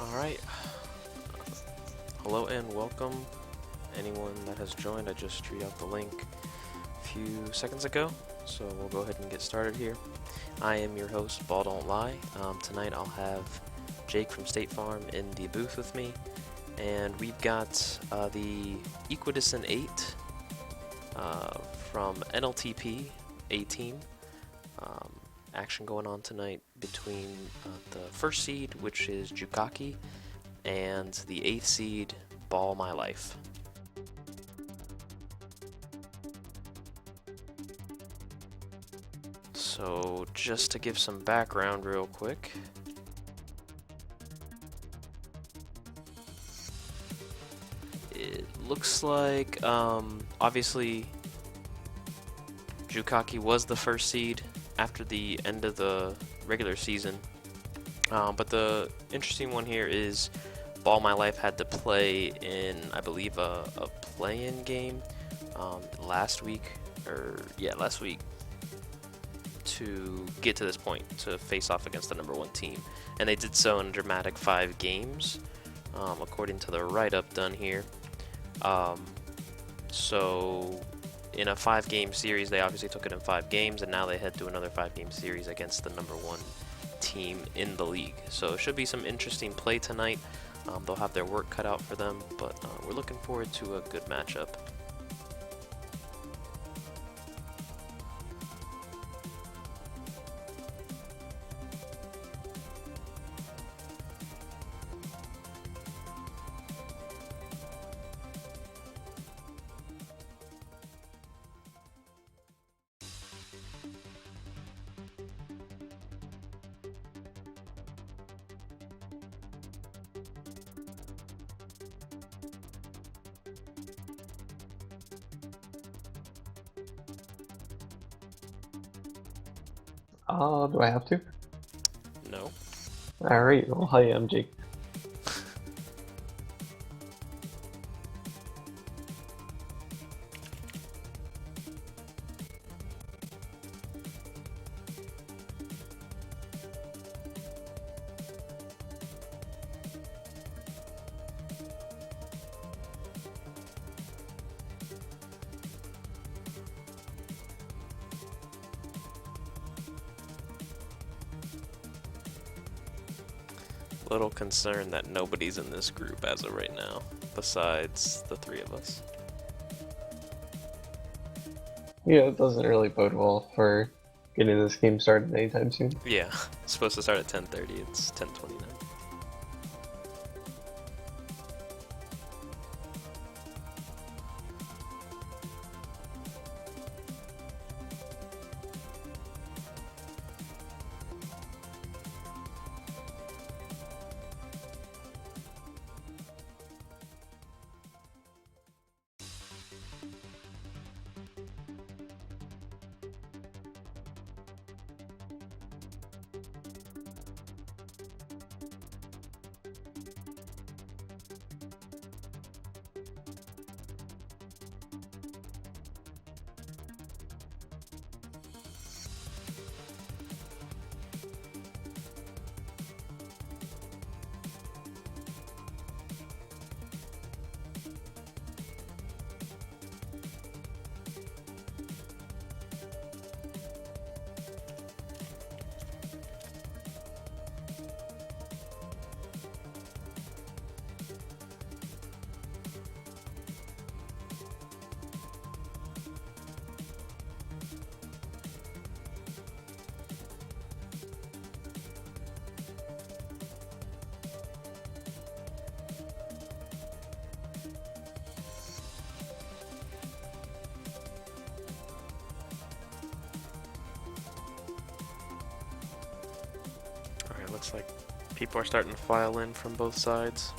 Alright, hello and welcome anyone that has joined. I just tweeted out the link a few seconds ago, so we'll go ahead and get started here. I am your host, Ball Don't Lie. Tonight I'll have Jake from State Farm in the booth with me, and we've got the Equidistant 8 from NLTP 18. Action going on tonight between the first seed, which is Jukkake, and the 8th seed, Ball My Life. So just to give some background real quick, it looks like obviously Jukkake was the first seed after the end of the regular season, but the interesting one here is Ball My Life had to play in, I believe, a play-in game last week to get to this point, to face off against the #1 team, and they did so in a dramatic 5 games, according to the write-up done here. So in a 5-game series, they obviously took it in 5 games, and now they head to another 5-game series against the #1 team in the league. So it should be some interesting play tonight. They'll have their work cut out for them, but we're looking forward to a good matchup. Do I have to? No? Alright, well, hi, I'm Jake. Little concerned that nobody's in this group as of right now, besides the 3 of us. Yeah, it doesn't really bode well for getting this game started anytime soon. Yeah, it's supposed to start at 10:30, it's 10:29. Alright, looks like people are starting to file in from both sides.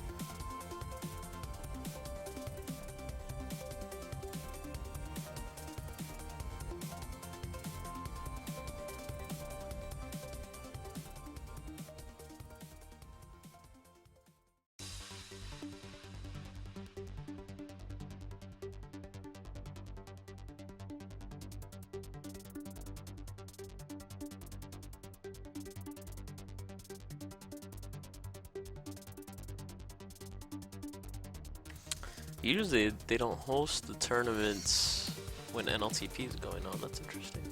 Usually they don't host the tournaments when NLTP is going on. That's interesting.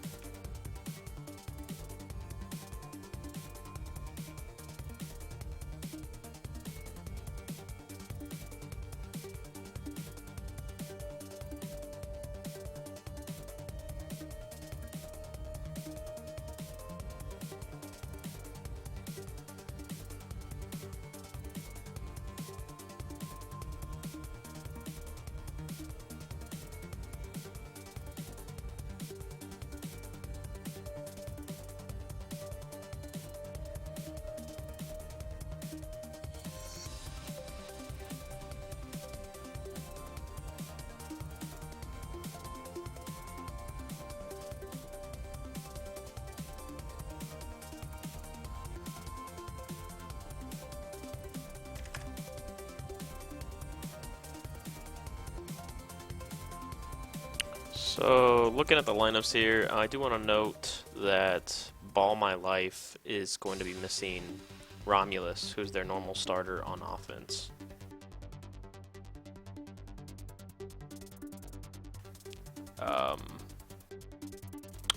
So, looking at the lineups here, I do want to note that Ball My Life is going to be missing Romulus, who's their normal starter on offense.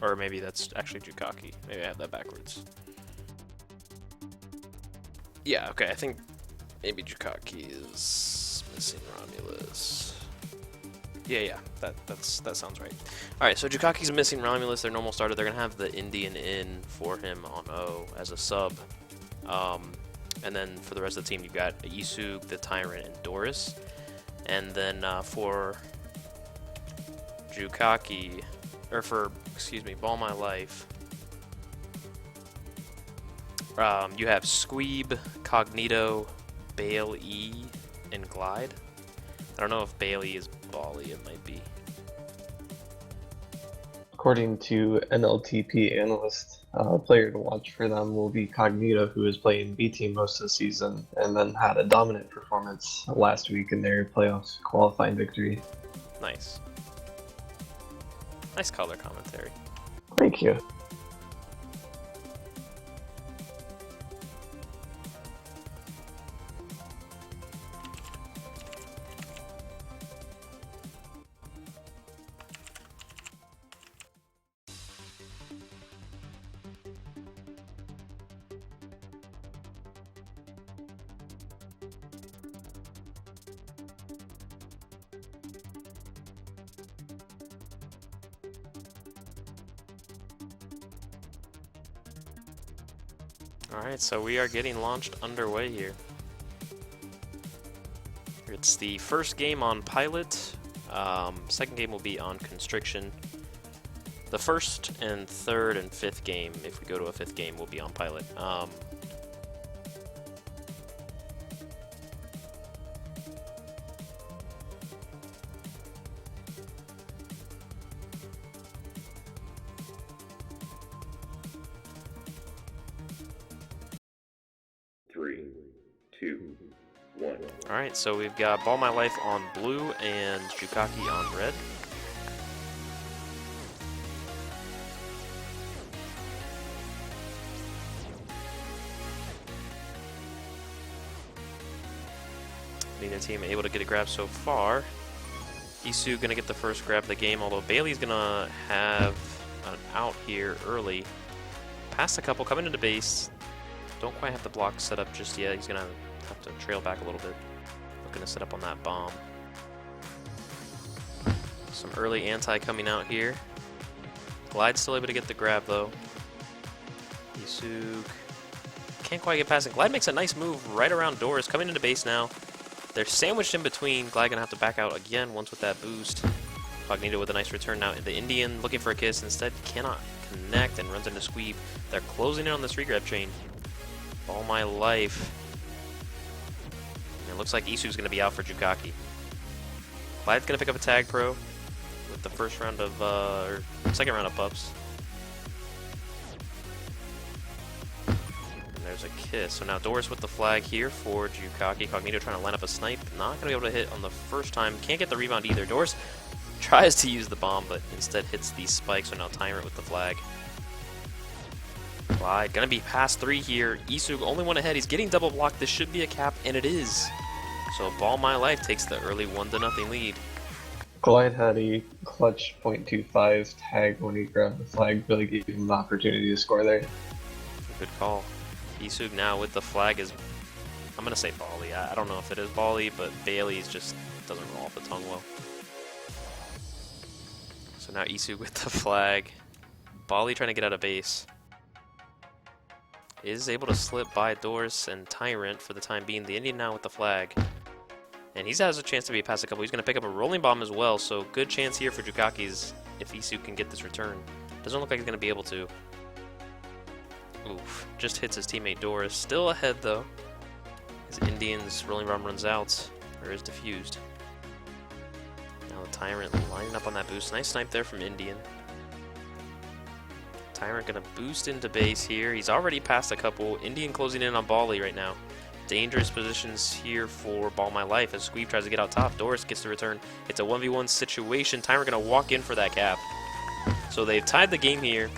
Or maybe that's actually Jukkake. Maybe I have that backwards. Yeah, okay, I think maybe Jukkake is missing Romulus. Yeah, that sounds right. Alright, so Jukkake's missing Romulus, their normal starter. They're going to have the Indian in for him on O as a sub. And then for the rest of the team, you've got Isug, the Tyrant, and Doris. And then for Jukkake, or for, excuse me, Ball My Life, you have Squeeb, Cognito, Bale E, and Glide. I don't know if Bailey is Bali, it might be. According to NLTP analyst, player to watch for them will be Cognito, who is playing B team most of the season, and then had a dominant performance last week in their playoffs qualifying victory. Nice. Nice color commentary. Thank you. Alright, so we are getting launched underway here. It's the first game on Pilot, second game will be on Constriction. The first and third and fifth game, if we go to a fifth game, will be on Pilot. Alright, so we've got Ball My Life on blue and Jukkake on red. Neither team able to get a grab so far. Isu gonna get the first grab of the game, although Bailey's gonna have an out here early. Past a couple, coming into base. Don't quite have the block set up just yet. He's gonna have to trail back a little bit. Looking to set up on that bomb. Some early anti coming out here. Glide's still able to get the grab though. Isug can't quite get past it. Glide makes a nice move right around Doors, coming into base now. They're sandwiched in between. Glide gonna have to back out again once with that boost. Cognito with a nice return now. The Indian looking for a kiss, instead cannot connect and runs into Squeeb. They're closing in on this regrab chain. All My Life. And it looks like Isu's gonna be out for Jukkake. Glide's gonna pick up a tag pro with the first round of, or second round of buffs. And there's a kiss. So now Doris with the flag here for Jukkake. Cognito trying to line up a snipe. Not gonna be able to hit on the first time. Can't get the rebound either. Doris tries to use the bomb, but instead hits the spike. So now Tyrant with the flag. Glide gonna be past 3 here. Isug only one ahead. He's getting double blocked. This should be a cap, and it is. So Ball My Life takes the early 1-0 lead. Glide had a clutch .25 tag when he grabbed the flag, really gave him the opportunity to score there. Good call. Isug now with the flag is, I'm going to say Bali. I don't know if it is Bali, but Bailey's just doesn't roll off the tongue well. So now Isug with the flag. Bali trying to get out of base. Is able to slip by Doris and Tyrant for the time being. The Indian now with the flag. And he has a chance to be past a couple. He's going to pick up a rolling bomb as well, so good chance here for Jukkake's if Isug can get this return. Doesn't look like he's going to be able to. Oof, just hits his teammate Doris. Still ahead though. His Indian's rolling bomb runs out, or is diffused. Now the Tyrant lining up on that boost. Nice snipe there from Indian. Tyrant going to boost into base here. He's already passed a couple. Indian closing in on Bali right now. Dangerous positions here for Ball My Life as Squeeb tries to get out top. Doris gets the return. It's a 1v1 situation. Tyrant going to walk in for that cap. So they've tied the game here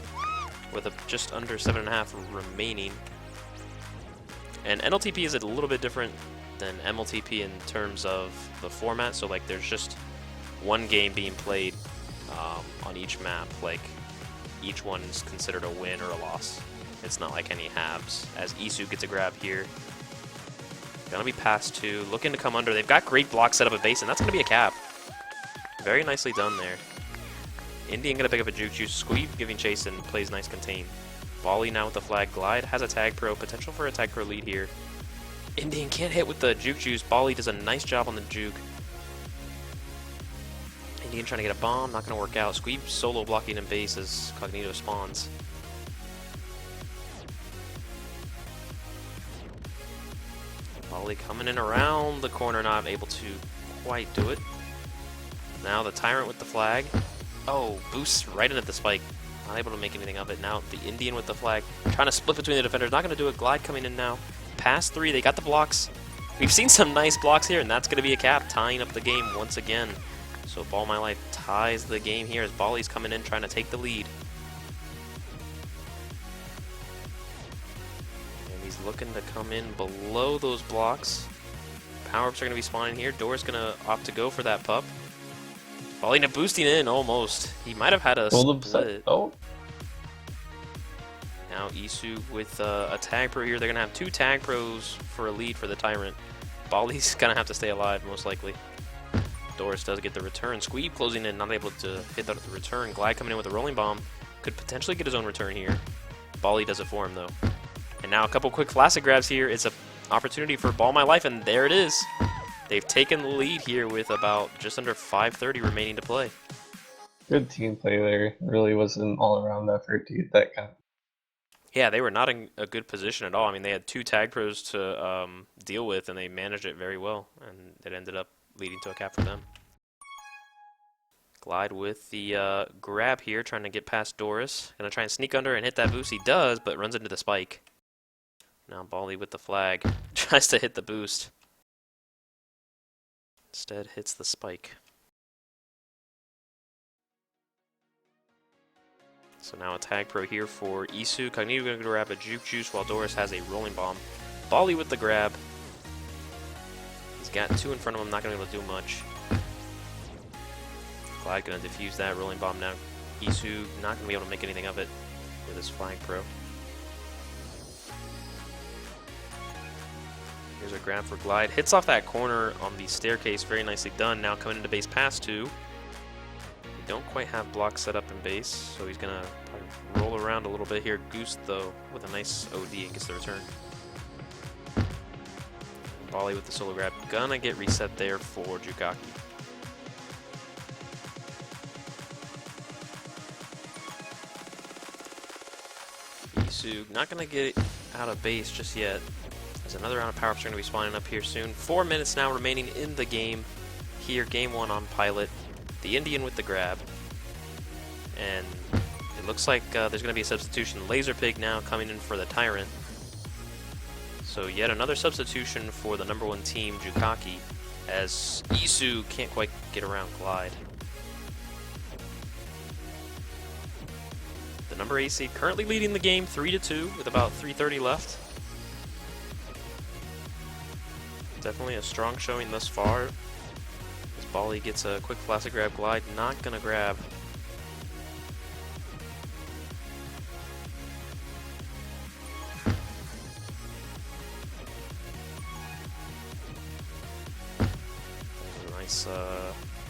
with just under 7.5 remaining. And NLTP is a little bit different than MLTP in terms of the format. So like there's just one game being played on each map. Like each one is considered a win or a loss. It's not like any halves. As Isug gets a grab here. Gonna be past 2, looking to come under. They've got great blocks set up at base, and that's gonna be a cap. Very nicely done there. Indian gonna pick up a Juke Juice. Squeeb giving chase and plays nice contain. Bali now with the flag. Glide has a tag pro. Potential for a tag pro lead here. Indian can't hit with the Juke Juice. Bali does a nice job on the Juke. Indian trying to get a bomb. Not gonna work out. Squeeb solo blocking in base as Cognito spawns. Bali coming in around the corner, not able to quite do it. Now the Tyrant with the flag. Oh, boosts right into the spike. Not able to make anything of it. Now the Indian with the flag. Trying to split between the defenders. Not going to do it. Glide coming in now. Past 3. They got the blocks. We've seen some nice blocks here, and that's going to be a cap, tying up the game once again. So Ball My Life ties the game here as Bali's coming in trying to take the lead. Looking to come in below those blocks. Power-ups are going to be spawning here. Door's going to opt to go for that pup. Balina boosting in almost. He might have had a split. Oh. Now Isug with a tag pro here. They're going to have 2 tag pros for a lead for the Tyrant. Bali's going to have to stay alive most likely. Doris does get the return. Squeeb closing in, not able to hit that at the return. Glide coming in with a rolling bomb. Could potentially get his own return here. Bali does it for him though. And now a couple quick classic grabs here. It's an opportunity for Ball My Life, and there it is. They've taken the lead here with about just under 5:30 remaining to play. Good team play there. Really was an all-around effort to get that cap. Yeah, they were not in a good position at all. I mean, they had 2 tag pros to deal with, and they managed it very well, and it ended up leading to a cap for them. Glide with the grab here, trying to get past Doris. Gonna try and sneak under and hit that boost. He does, but runs into the spike. Now Bali with the flag. Tries to hit the boost. Instead hits the spike. So now a tag pro here for Isug. Cognito going to grab a Juke Juice while Doris has a rolling bomb. Bali with the grab. He's got 2 in front of him, not going to be able to do much. Glide going to defuse that rolling bomb now. Isug not going to be able to make anything of it with his flag pro. Here's a grab for Glide. Hits off that corner on the staircase. Very nicely done. Now coming into base past 2. We don't quite have blocks set up in base, so he's going to roll around a little bit here. Goose, though, with a nice OD and gets the return. Bali with the solo grab. Gonna get reset there for Jukkake. Isug not going to get out of base just yet. There's another round of power-ups going to be spawning up here soon. 4 minutes now remaining in the game. Here, game 1 on Pilot. The Indian with the grab. And it looks like there's going to be a substitution. Laser Pig now coming in for the Tyrant. So yet another substitution for the #1 team, Jukkake, as Isug can't quite get around Glide. The number 8 seed currently leading the game 3-2 with about 3:30 left. Definitely a strong showing thus far. As Bali gets a quick flaccid grab, Glide not gonna grab. Nice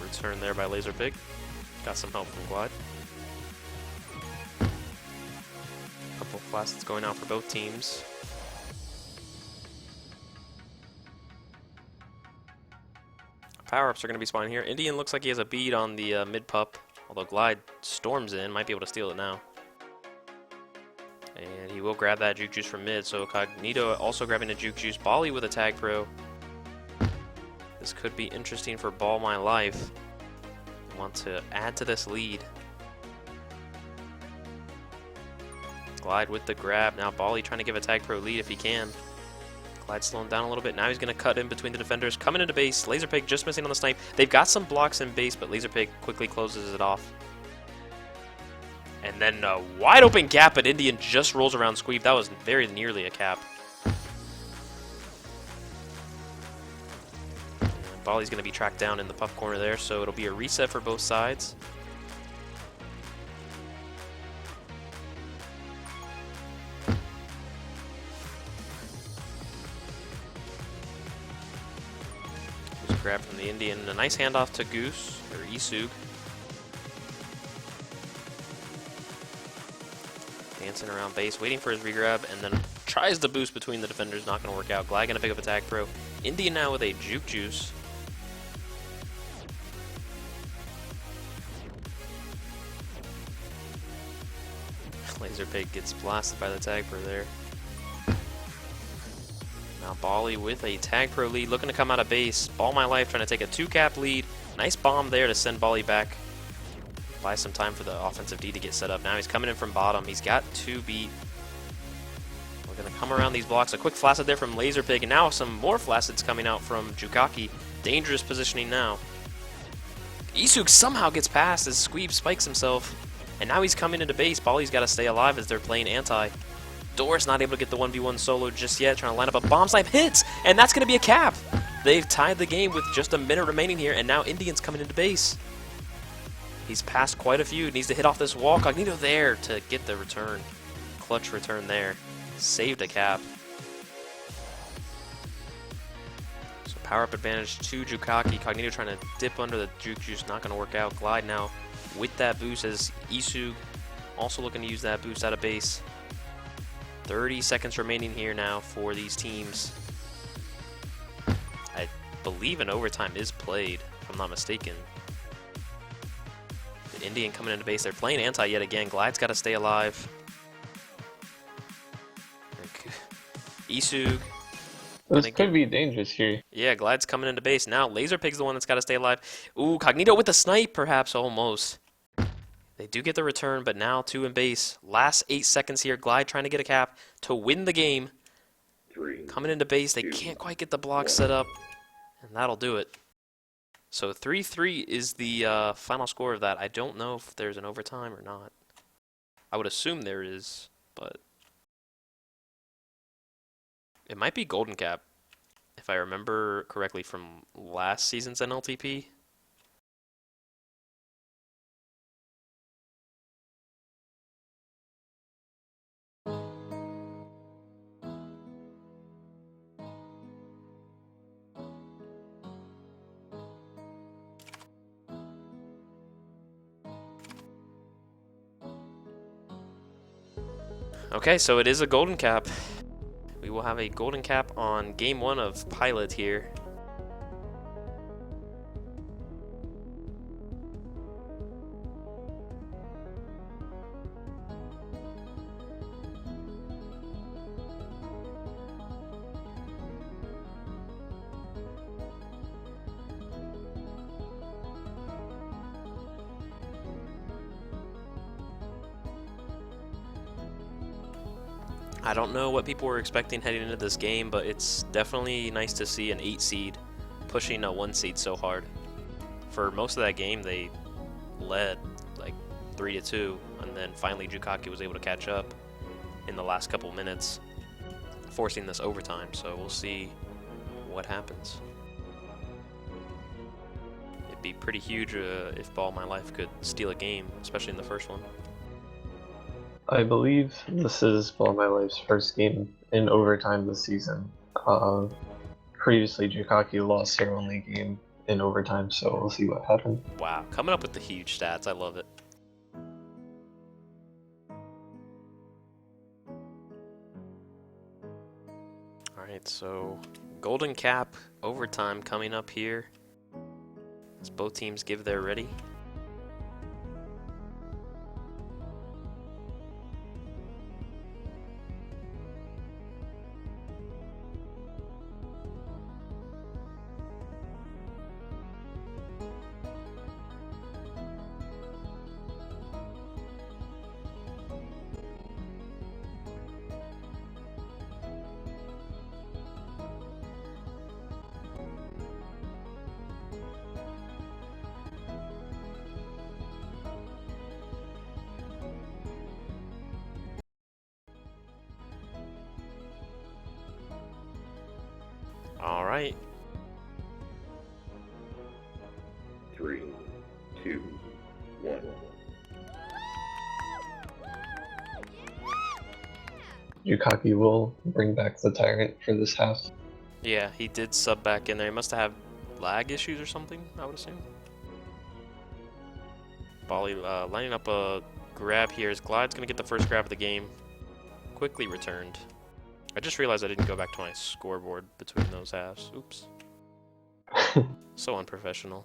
return there by Laser Pig. Got some help from Glide. Couple of flacids going out for both teams. Power-ups are going to be spawning here. Indian looks like he has a bead on the mid-pup, although Glide storms in, might be able to steal it now. And he will grab that Juke Juice from mid, so Cognito also grabbing a Juke Juice. Bali with a Tag Pro. This could be interesting for Ball My Life. They want to add to this lead. Glide with the grab. Now Bali trying to give a Tag Pro lead if he can. Glide slowing down a little bit. Now he's going to cut in between the defenders. Coming into base. Laser Pig just missing on the snipe. They've got some blocks in base, but Laser Pig quickly closes it off. And then a wide open gap, but Indian just rolls around Squeeb. That was very nearly a cap. And Bali's going to be tracked down in the puff corner there, so it'll be a reset for both sides. Grab from the Indian. A nice handoff to Goose, or Isug. Dancing around base, waiting for his regrab, and then tries to boost between the defenders. Not going to work out. Glide going to pick up a Tag Pro. Indian now with a Juke Juice. Laser Pig gets blasted by the Tag Pro there. Now Bali with a Tag Pro lead, looking to come out of base. Ball My Life trying to take a 2-cap lead. Nice bomb there to send Bali back. Buy some time for the offensive D to get set up. Now he's coming in from bottom. He's got 2 beat. We're going to come around these blocks. A quick Flacid there from Laser Pig, and now some more Flacids coming out from Jukkake. Dangerous positioning now. Isug somehow gets past as Squeeb spikes himself. And now he's coming into base. Bali's got to stay alive as they're playing anti. Doris not able to get the 1v1 solo just yet, trying to line up a bomb snipe, hits, and that's going to be a cap. They've tied the game with just a minute remaining here, and now Indian's coming into base. He's passed quite a few, needs to hit off this wall. Cognito there to get the return. Clutch return there. Saved a cap. So power-up advantage to Jukkake. Cognito trying to dip under the Juke Juice, not going to work out. Glide now with that boost as Isug also looking to use that boost out of base. 30 seconds remaining here now for these teams. I believe an overtime is played, if I'm not mistaken. The Indian coming into base. They're playing anti yet again. Glide's got to stay alive. Isug. This could be dangerous here. Yeah, Glide's coming into base. Now Laser Pig's the one that's got to stay alive. Ooh, Cognito with the snipe, perhaps, almost. They do get the return, but now 2 in base. Last 8 seconds here. Glide trying to get a cap to win the game. Coming into base, they can't quite get the block set up, and that'll do it. So 3-3 is the final score of that. I don't know if there's an overtime or not. I would assume there is, but it might be Golden Cap, if I remember correctly from last season's NLTP. Okay, so it is a golden cap. We will have a golden cap on game 1 of Pilot here. I don't know what people were expecting heading into this game, but it's definitely nice to see an 8 seed pushing a 1 seed so hard. For most of that game, they led like 3-2, and then finally Jukkake was able to catch up in the last couple minutes, forcing this overtime. So we'll see what happens. It'd be pretty huge if Ball My Life could steal a game, especially in the first one. I believe this is Ball My Life's first game in overtime this season. Previously, Jukkake lost their only game in overtime, so we'll see what happens. Wow, coming up with the huge stats, I love it. Alright, so Golden Cap overtime coming up here as both teams give their ready. All right. 3, 2, 1. Jukkake will bring back the Tyrant for this half. Yeah, he did sub back in there. He must have lag issues or something, I would assume. Bali lining up a grab here. As Glide's going to get the first grab of the game. Quickly returned. I just realized I didn't go back to my scoreboard between those halves. Oops. So unprofessional.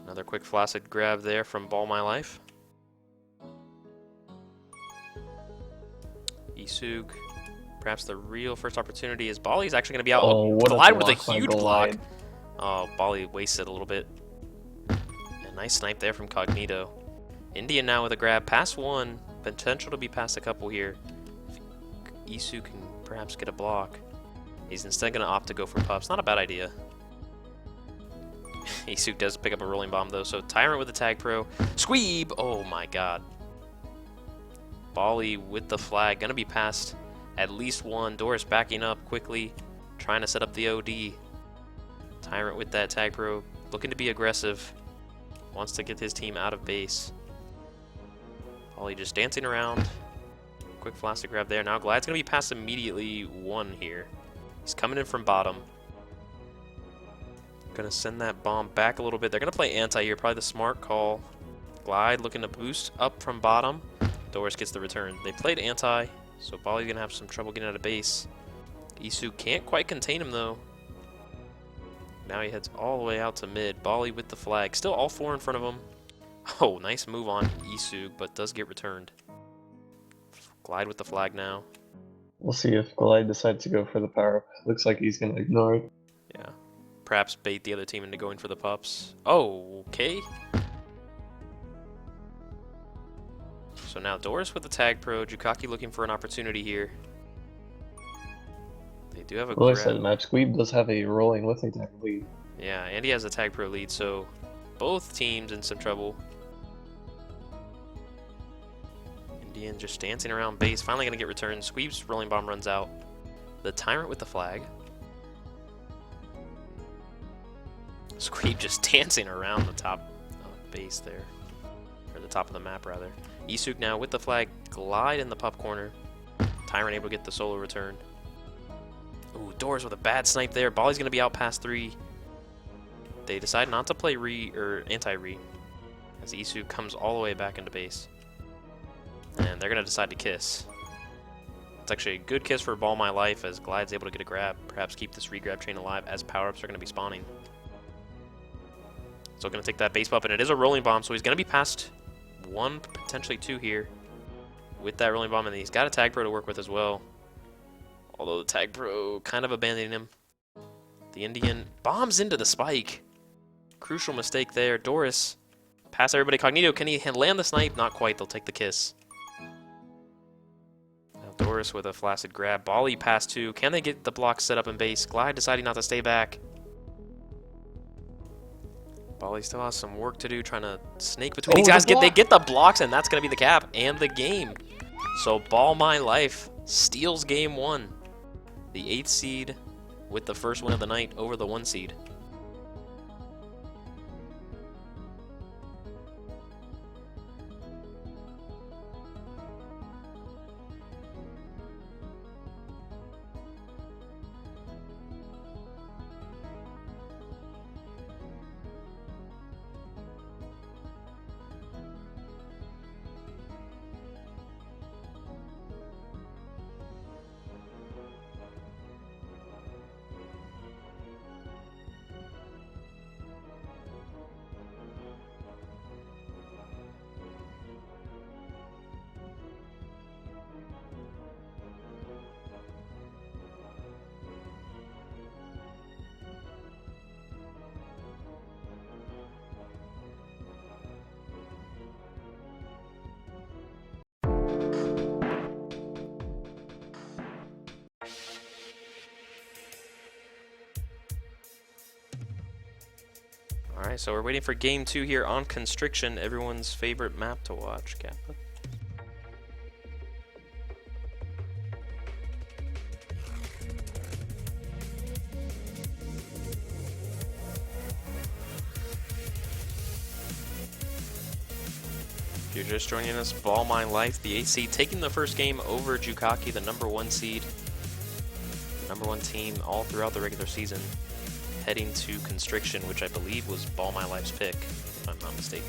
Another quick flaccid grab there from Ball My Life. Isug, perhaps the real first opportunity is Bali's actually going to be out. Oh, what Glide a with a block by huge block. Glide. Oh, Bali wasted a little bit. A nice snipe there from Cognito. Indian now with a grab. Pass one. Potential to be past a couple here. If Isu can perhaps get a block. He's instead going to opt to go for pups. Not a bad idea. Isu does pick up a rolling bomb though. So Tyrant with the tag pro. Squeeb! Oh my god. Bali with the flag. Going to be past at least one. Doris backing up quickly. Trying to set up the OD. Tyrant with that tag pro. Looking to be aggressive. Wants to get his team out of base. Bali just dancing around. Quick flaccid grab there. Now Glide's going to be past immediately one here. He's coming in from bottom. Going to send that bomb back a little bit. They're going to play anti here. Probably the smart call. Glide looking to boost up from bottom. Doris gets the return. They played anti, so Bali's going to have some trouble getting out of base. Isu can't quite contain him though. Now he heads all the way out to mid. Bali with the flag. Still all four in front of him. Oh, nice move on Isu, but does get returned. Glide with the flag now. We'll see if Glide decides to go for the power-up. Looks like he's going to ignore it. Yeah. Perhaps bait the other team into going for the pups. Oh, okay. So now Doris with the tag pro. Jukkake looking for an opportunity here. They do have a Well, I grab. said Match Squeeb does have a rolling with a tag lead. Yeah, and he has a tag pro lead, so both teams in some trouble. Indian just dancing around base, finally going to get returned. Squeeb's rolling bomb runs out. The Tyrant with the flag. Squeeb just dancing around the top base there. Or the top of the map, rather. Isuk now with the flag. Glide in the pup corner. Tyrant able to get the solo return. Ooh, Doors with a bad snipe there. Bali's going to be out past 3. They decide not to play anti-re. As Isu comes all the way back into base. And they're going to decide to kiss. It's actually a good kiss for Ball My Life as Glide's able to get a grab. Perhaps keep this regrab chain alive as power-ups are going to be spawning. So going to take that base buff, and it is a rolling bomb, so he's going to be past 1, potentially 2 here. With that rolling bomb, and he's got a tag pro to work with as well. Although the tag pro kind of abandoning him. The Indian bombs into the spike. Crucial mistake there. Doris pass everybody. Cognito, can he land the snipe? Not quite. They'll take the kiss. Now Doris with a flaccid grab. Bali pass 2. Can they get the block set up in base? Glide deciding not to stay back. Bali still has some work to do, trying to snake between these guys. They get the blocks, and that's going to be the cap and the game. So Ball My Life steals game 1. The 8th seed with the first win of the night over the 1 seed. Alright, so we're waiting for game 2 here on Constriction, everyone's favorite map to watch, Kappa. If you're just joining us, Ball My Life, the 8th seed, taking the first game over Jukkake, the number 1 seed. Number 1 team all throughout the regular season. Heading to Constriction, which I believe was Ball My Life's pick, if I'm not mistaken.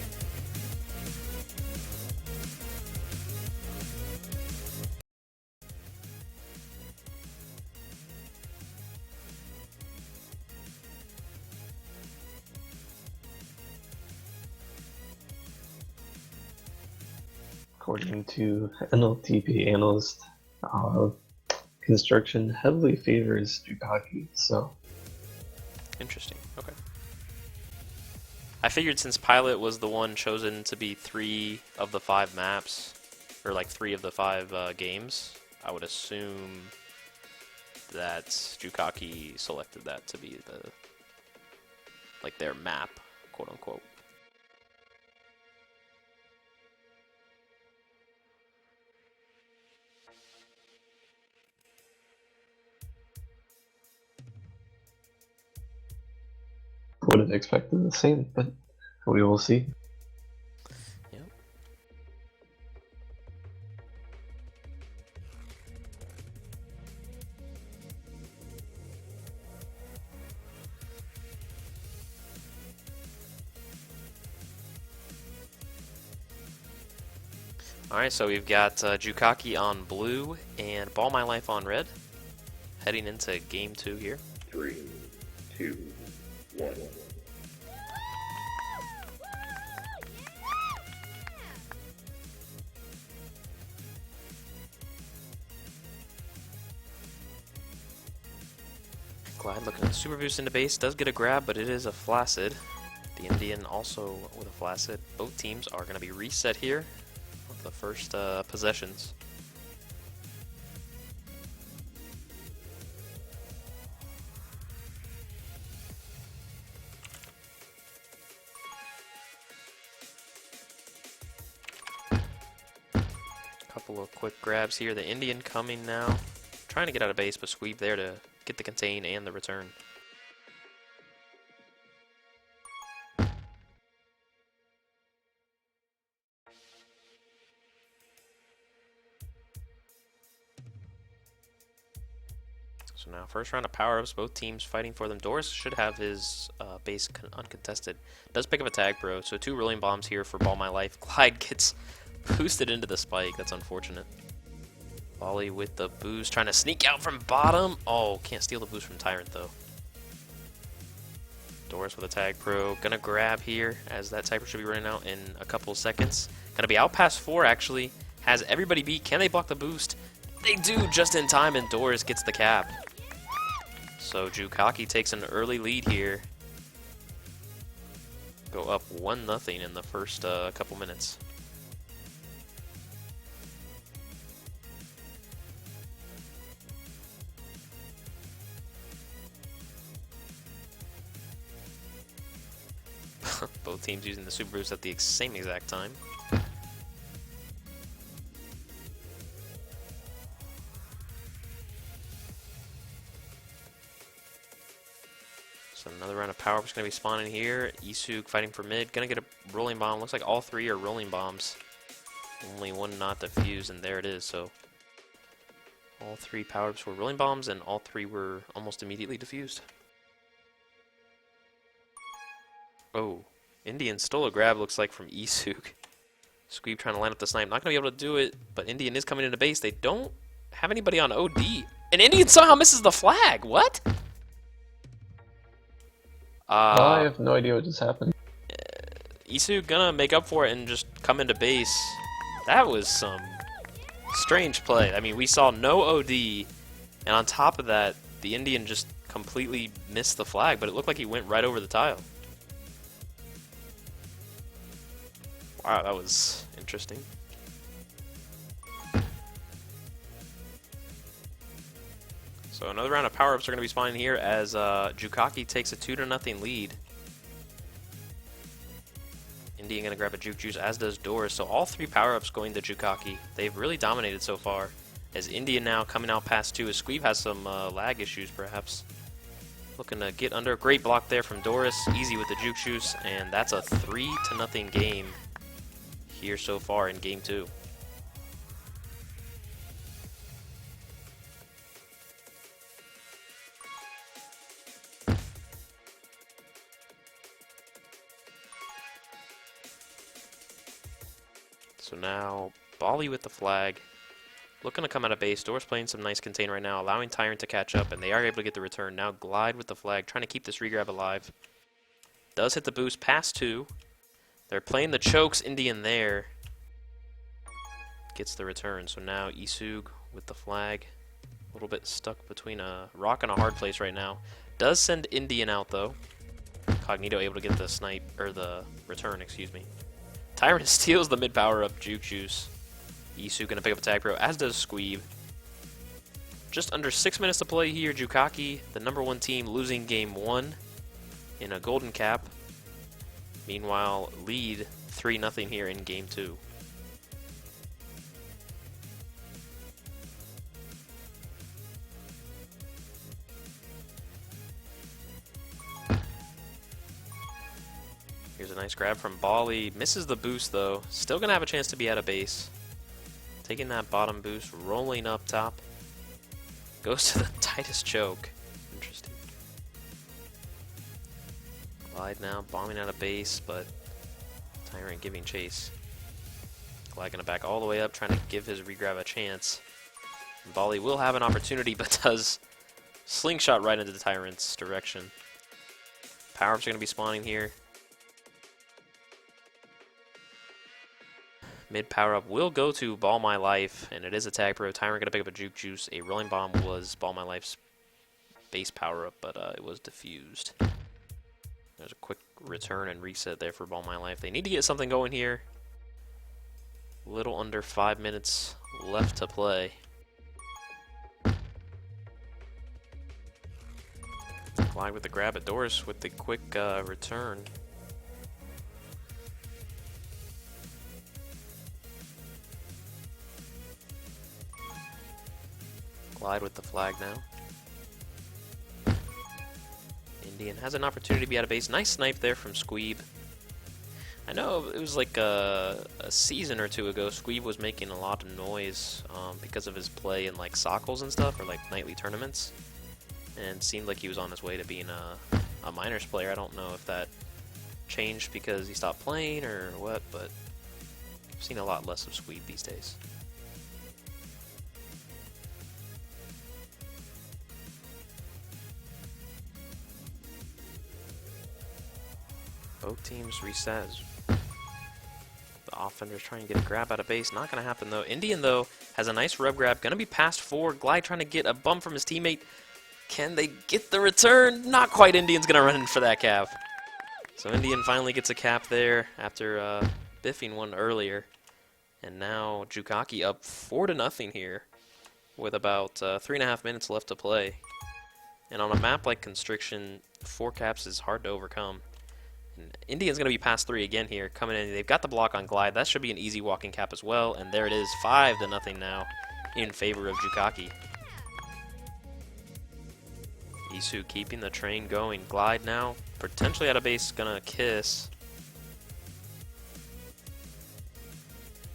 According to NLTP analyst, Construction heavily favors Jukkake, so Interesting. Okay. I figured since Pilot was the one chosen to be 3 of the 5 maps, or like 3 of the 5 games, I would assume that Jukkake selected that to be their map, quote unquote. would have expected the same, but we will see. Yep. Alright, so we've got Jukkake on blue and Ball My Life on red. Heading into game 2 here. 3, 2, 1. Glide looking at the super boost into base, does get a grab, but it is a flaccid. The Indian also with a flaccid. Both teams are going to be reset here with the first possessions. Couple of quick grabs here. The Indian coming now. Trying to get out of base, but Squeeb there to get the contain and the return. So now first round of power-ups, both teams fighting for them. Doris should have his base uncontested. Does pick up a tag pro, so 2 rolling bombs here for Ball My Life. Clyde gets boosted into the spike, that's unfortunate. Volley with the boost, trying to sneak out from bottom. Oh, can't steal the boost from Tyrant though. Doris with a tag pro, gonna grab here as that tag pro should be running out in a couple of seconds. Gonna be out past 4 actually, has everybody beat. Can they block the boost? They do just in time, and Doris gets the cap. So Jukkake takes an early lead here. Go up 1-0 in the first couple minutes. Both teams using the super boost at the same exact time. So another round of power-ups going to be spawning here. Isug fighting for mid. Going to get a rolling bomb. Looks like all three are rolling bombs. Only one not defused, and there it is. So all three power-ups were rolling bombs, and all three were almost immediately defused. Oh, Indian stole a grab, looks like, from Isug. Squeeb trying to line up the snipe. Not going to be able to do it, but Indian is coming into base. They don't have anybody on OD. And Indian somehow misses the flag. What? I have no idea what just happened. Isug gonna make up for it and just come into base. That was some strange play. I mean, we saw no OD, and on top of that, the Indian just completely missed the flag, but it looked like he went right over the tile. Wow, that was interesting. So another round of power-ups are going to be spawning here as Jukkake takes a 2-0 lead. Indian going to grab a Juke Juice, as does Doris. So all three power-ups going to Jukkake. They've really dominated so far. As Indian now coming out past 2, as Squeeb has some lag issues perhaps. Looking to get under. Great block there from Doris. Easy with the Juke Juice. And that's a 3-0 game here so far in Game 2. So now, Bali with the flag, looking to come out of base. Doris playing some nice contain right now, allowing Tyrant to catch up, and they are able to get the return. Now Glide with the flag, trying to keep this regrab alive. Does hit the boost, past 2. They're playing the chokes, Indian there. Gets the return, so now Isug with the flag. A little bit stuck between a rock and a hard place right now. Does send Indian out though. Cognito able to get the snipe, or the return, excuse me. Tyrant steals the mid power up Juke Juice. Isug gonna pick up a tag pro, as does Squeeb. Just under 6 minutes to play here. Jukkake, the #1 team, losing game 1 in a golden cap. Meanwhile, lead 3-0 here in game 2. Here's a nice grab from Bali. Misses the boost though. Still gonna have a chance to be out of base. Taking that bottom boost, rolling up top. Goes to the tightest choke. Interesting. Glide now, bombing out of base, but Tyrant giving chase. Glide gonna back all the way up, trying to give his regrab a chance. And Bali will have an opportunity, but does slingshot right into the Tyrant's direction. Power-ups are gonna be spawning here. Mid power-up will go to Ball My Life, and it is a tag pro. Tyrant gonna pick up a Juke Juice. A rolling bomb was Ball My Life's base power-up, but it was diffused. There's a quick return and reset there for Ball My Life. They need to get something going here. Little under 5 minutes left to play. Glide with the grab at Doris with the quick return. Glide with the flag now. Indian has an opportunity to be out of base. Nice snipe there from Squeeb. I know it was like a season or two ago, Squeeb was making a lot of noise because of his play in like Sockles and stuff, or like nightly tournaments. And seemed like he was on his way to being a minors player. I don't know if that changed because he stopped playing or what, but I've seen a lot less of Squeeb these days. Both teams reset. The offender's trying to get a grab out of base. Not going to happen though. Indian though has a nice rub grab. Going to be past 4. Glide trying to get a bump from his teammate. Can they get the return? Not quite. Indian's going to run in for that cap. So Indian finally gets a cap there after biffing one earlier. And now Jukkake up 4-0 here with about 3.5 minutes left to play. And on a map like Constriction, 4 caps is hard to overcome. And Indian's going to be past 3 again here, coming in. They've got the block on Glide. That should be an easy walking cap as well. And there it is, 5-0 now in favor of Jukkake. Isu keeping the train going. Glide now. Potentially out of base, gonna kiss.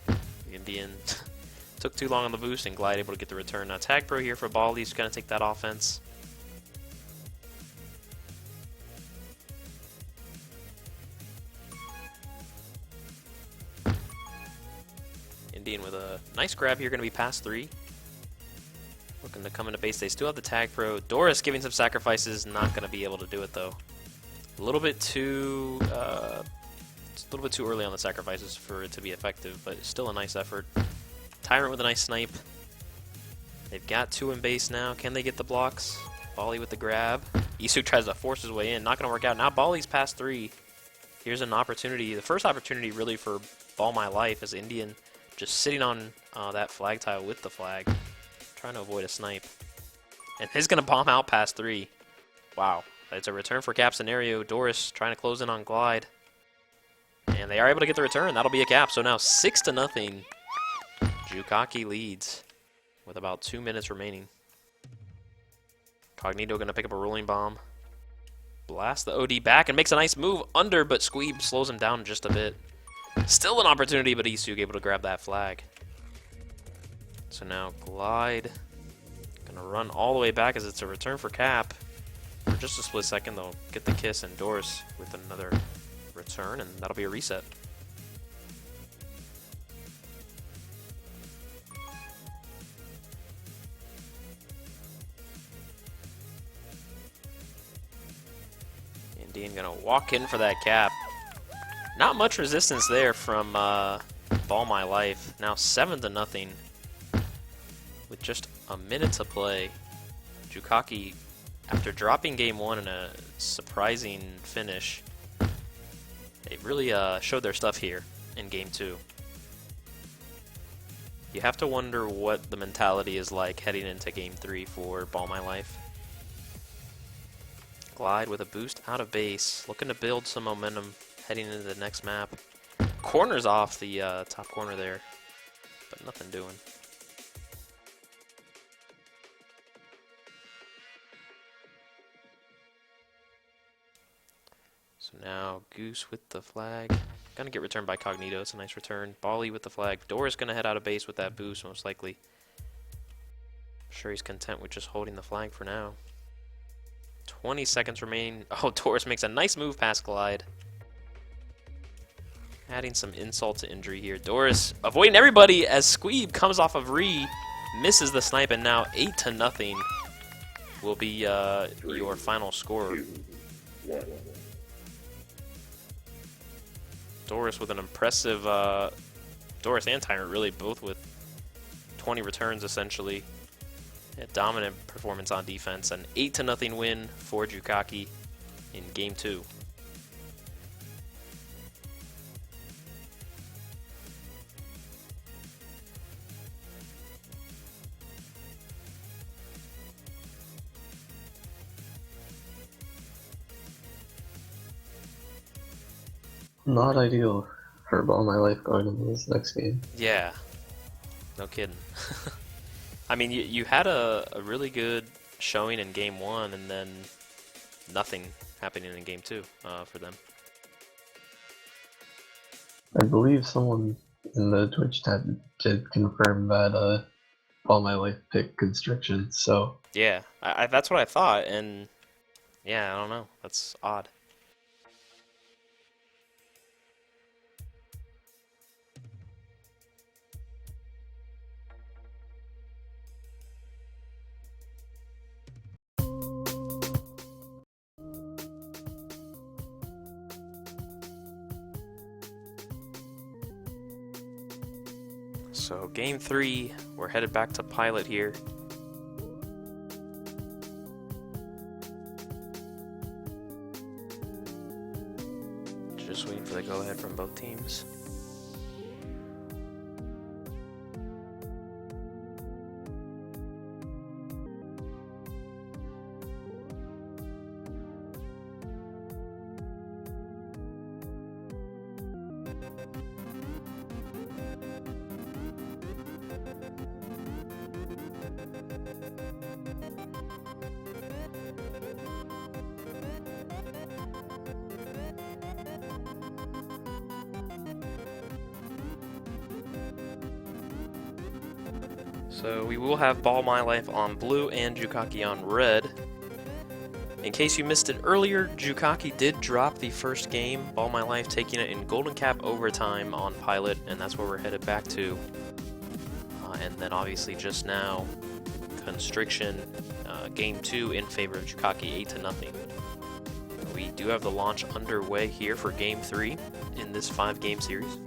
The Indian took too long on the boost, and Glide able to get the return. Now Tag Pro here for Bali. He's gonna take that offense. Indian with a nice grab here, gonna be past 3. Looking to come into base. They still have the Tag Pro. Doris giving some sacrifices, not gonna be able to do it though. A little bit too early on the sacrifices for it to be effective, but still a nice effort. Tyrant with a nice snipe. They've got 2 in base now. Can they get the blocks? Bali with the grab. Isu tries to force his way in. Not going to work out. Now Bali's past 3. Here's an opportunity. The first opportunity really for Ball My Life as Indian just sitting on that flag tile with the flag. Trying to avoid a snipe. And he's going to bomb out past 3. Wow. It's a return for cap scenario. Doris trying to close in on Glide. And they are able to get the return. That'll be a cap. So now 6-0. Jukkake leads with about 2 minutes remaining. Cognito going to pick up a rolling bomb. Blast the OD back and makes a nice move under, but Squeeb slows him down just a bit. Still an opportunity, but Isu able to grab that flag. So now Glide going to run all the way back as it's a return for cap. For just a split second, they'll get the kiss, and Doris with another return, and that'll be a reset. Indian gonna walk in for that cap. Not much resistance there from Ball My Life. Now 7-0 with just a minute to play. Jukkake, after dropping game 1 in a surprising finish, they really showed their stuff here in game 2. You have to wonder what the mentality is like heading into game 3 for Ball My Life. Glide with a boost out of base, looking to build some momentum heading into the next map. Corners off the top corner there, but nothing doing. So now Goose with the flag. Gonna get returned by Cognito. It's a nice return. Bali with the flag. Doris gonna head out of base with that boost, most likely. I'm sure he's content with just holding the flag for now. 20 seconds remain. Oh, Doris makes a nice move past Glide. Adding some insult to injury here. Doris avoiding everybody as Squeeb comes off of Re, misses the snipe, and now 8-0 will be your final score. 2, 1. Doris with an impressive, Doris and Tyrant really both with 20 returns essentially. A dominant performance on defense. An 8-0 win for Jukkake in game 2. Not ideal for Ball My Life going into this next game. Yeah, no kidding. I mean, you had a really good showing in game 1, and then nothing happening in game 2 for them. I believe someone in the Twitch chat did confirm that Ball My Life picked Constriction, so... Yeah, that's what I thought, and yeah, I don't know. That's odd. So game 3, we're headed back to Pilot here. Just waiting for the go-ahead from both teams. So we will have Ball My Life on blue and Jukkake on red. In case you missed it earlier, Jukkake did drop the first game, Ball My Life taking it in Golden Cap overtime on Pilot, and that's where we're headed back to. And then obviously just now, Constriction, game 2 in favor of Jukkake, 8-0. We do have the launch underway here for game 3 in this 5-game series.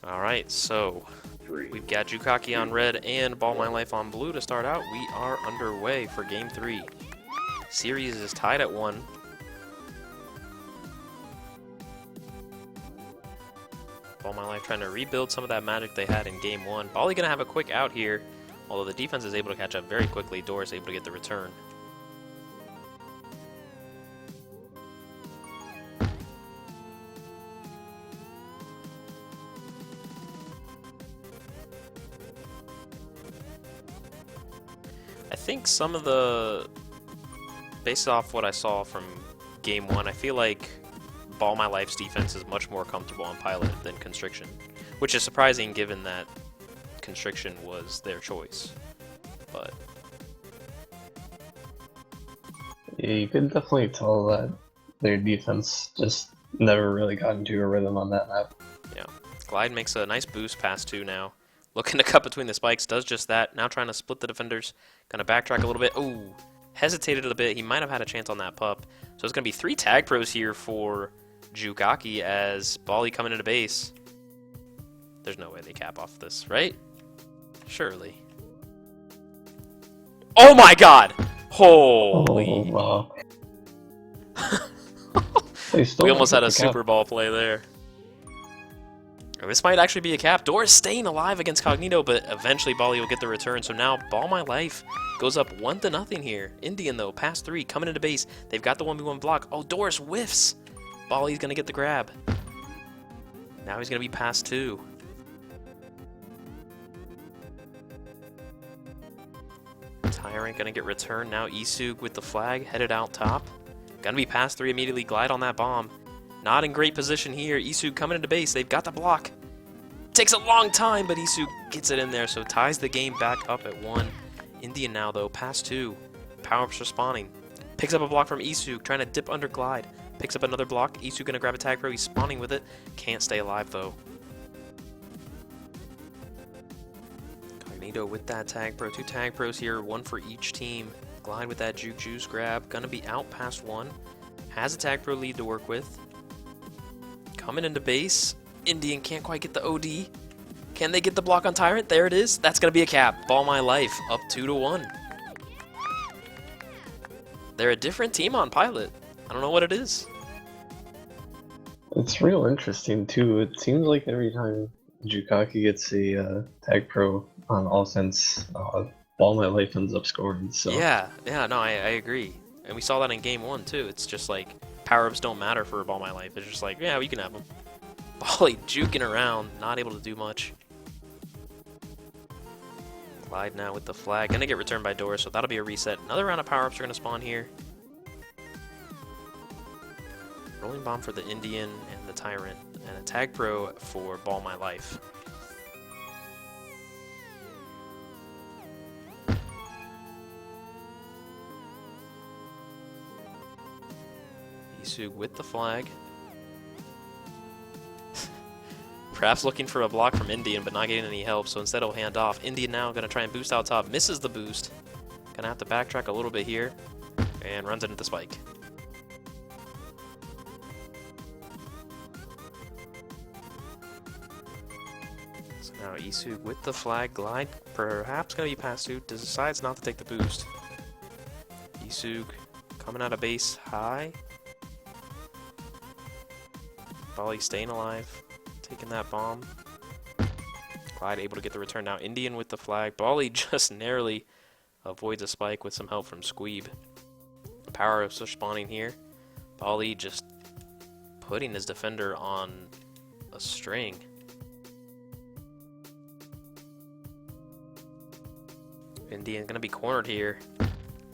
Alright, so we've got Jukkake on red and Ball My Life on blue to start out. We are underway for game 3. Series is tied at 1. Ball My Life trying to rebuild some of that magic they had in game 1. Bally gonna have a quick out here, although the defense is able to catch up very quickly. Doris able to get the return. I think some of the, based off what I saw from game 1, I feel like Ball My Life's defense is much more comfortable on Pilot than Constriction, which is surprising given that Constriction was their choice. But Yeah, you could definitely tell that their defense just never really got into a rhythm on that map. yeah, Glide makes a nice boost past 2 now. Looking to cut between the spikes, does just that. Now trying to split the defenders. Gonna backtrack a little bit. Ooh, hesitated a bit. He might have had a chance on that pup. So it's gonna be 3 tag pros here for Jukkake as Bally coming into base. There's no way they cap off this, right? Surely. Oh my god! Holy. Oh, wow. We almost had a Super Ball play there. This might actually be a cap. Doris staying alive against Cognito, but eventually Bally will get the return. So now Ball My Life goes up 1-0 here. Indian, though, past 3, coming into base. They've got the 1v1 block. Oh, Doris whiffs. Bally's going to get the grab. Now he's going to be past 2. Tyrant going to get returned. Now Isug with the flag, headed out top. Going to be past 3 immediately. Glide on that bomb. Not in great position here. Isug coming into base. They've got the block. Takes a long time, but Isug gets it in there, so ties the game back up at 1. Indian now, though, past 2. Power-ups respawning. Picks up a block from Isug, trying to dip under Glide. Picks up another block. Isug gonna grab a tag pro. He's spawning with it. Can't stay alive, though. Cognito with that tag pro. 2 tag pros here, 1 for each team. Glide with that juke juice grab. Gonna be out past 1. Has a tag pro lead to work with. Coming into base. Indian can't quite get the OD. Can they get the block on Tyrant? There it is. That's going to be a cap. Ball My Life up 2-1. They're a different team on Pilot. I don't know what it is. It's real interesting, too. It seems like every time Jukkake gets a tag pro on offense, Ball My Life ends up scoring. So Yeah, no, I agree. And we saw that in game 1, too. It's just like, power-ups don't matter for Ball My Life. It's just like, yeah, we can have them. Bally juking around, not able to do much. Glide now with the flag. Gonna get returned by Doris, so that'll be a reset. Another round of power-ups are gonna spawn here. Rolling bomb for the Indian and the Tyrant, and a tag pro for Ball My Life. Isug with the flag. Perhaps looking for a block from Indian, but not getting any help, so instead he'll hand off. Indian now going to try and boost out top. Misses the boost. Going to have to backtrack a little bit here. And runs into the spike. So now Isug with the flag. Glide perhaps going to be past 2. Decides not to take the boost. Isug coming out of base high. Bally staying alive. Taking that bomb. Glide able to get the return now. Indian with the flag. Bali just narrowly avoids a spike with some help from Squeeb. Power-ups are spawning here. Bali just putting his defender on a string. Indian gonna be cornered here.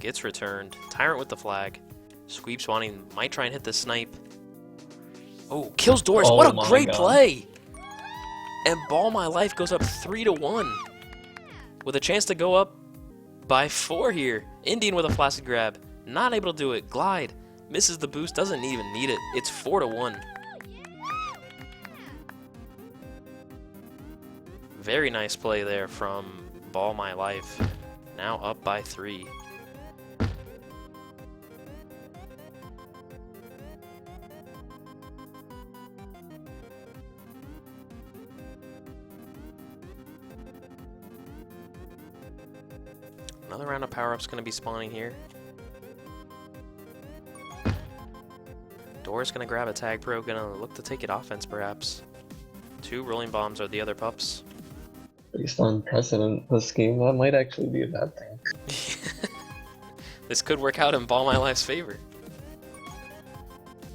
Gets returned. Tyrant with the flag. Squeeb spawning. Might try and hit the snipe. Oh, kills Doris. Oh What a my great God. play! And Ball My Life goes up 3-1. With a chance to go up by 4 here. Indian with a flaccid grab. Not able to do it. Glide. Misses the boost. Doesn't even need it. It's 4-1. Very nice play there from Ball My Life. Now up by 3. Another round of power-ups going to be spawning here. Dora's going to grab a tag pro, going to look to take it offense perhaps. 2 rolling bombs are the other pups. Based on precedent this game, that might actually be a bad thing. This could work out in Ball My Life's favor.